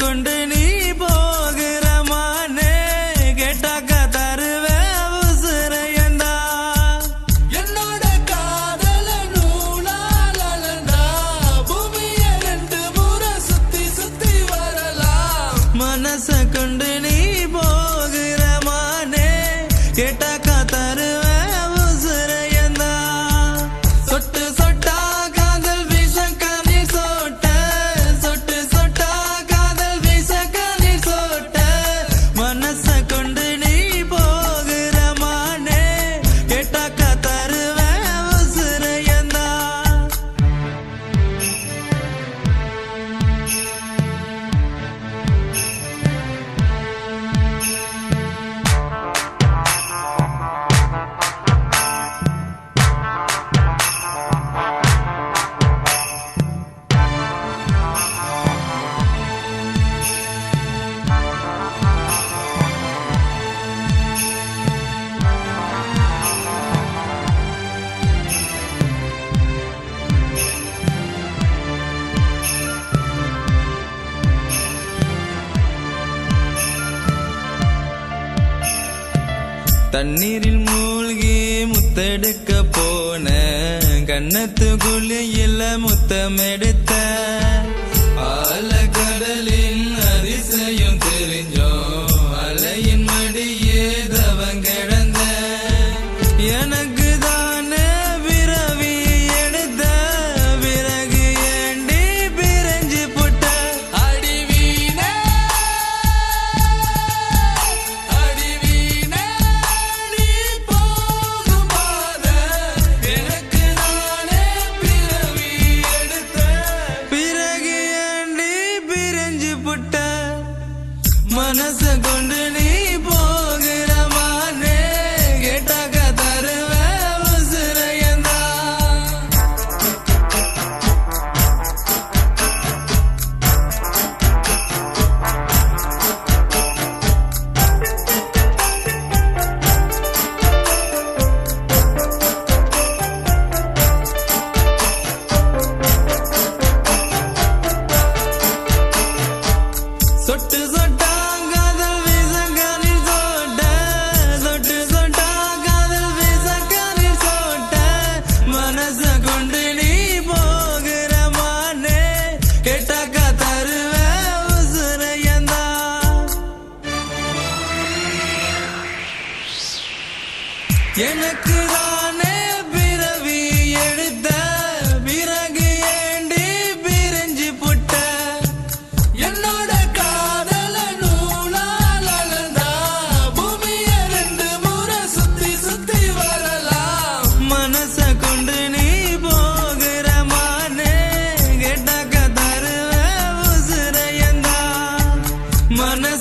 கொண்டு நீ போகிற மானே கேட்டாக்க தருவே உசுரையந்தா என்னோட காதல நூலாலண்டா பூமிய 2 முறை சுத்தி சுத்தி வரலாம் மனச கொண்டு நீ போகிற மானே கேட்டாக்க தருவே உசுரையந்தா சொட்டு சொட்டா காதல் வீச கண்ணீர் சொட்ட சொட்டு சொட்டா காதல் வீச கண்ணீர் சொட்ட மனச கொண்டு நீ போகிற மானே கேட்டாக்க தருவே உசுரையந்தா தண்ணீரில் மூழ்கி முத்தெடுக்க போன கண்ணத்து குழியில முத்தமெடுத்த ஆழக்கடலின் அதிசயம் தெரிஞ்சோம் அலையின் மடியே தவம் கிடந்த எனக்கு தானே பிறவி எடுத்த பிறகு ஏண்டி பிரிஞ்சு புட்ட அடிவீனே நீ போகும் பாத எனக்கு நானே பிறவி எடுத்த பிறகு ஏண்டி பிரிஞ்சு புட்ட மனச கொண்டு நீ போகிற மானே கேட்டாக்க தருவே உசுரையந்தா சொட்டு சொட்டா காதல் வீச கண்ணீர் சொட்ட சொட்டு சொட்டா காதல் வீச கண்ணீர் சொட்ட மனச கொண்டு நீ போகிற மானே கேட்டாக்க தருவே உசுரையந்தா எனக்கு தானே பிறவி எடுத்த பிறகு ஏண்டி பிரிஞ்சு புட்ட என்னோட காதல நூலாலண்டா பூமிய 2 முறை சுத்தி சுத்தி வரலாம் மனச கொண்டு நீ போகிற மானே கேட்டாக்க தருவே உசுரையந்தா மனச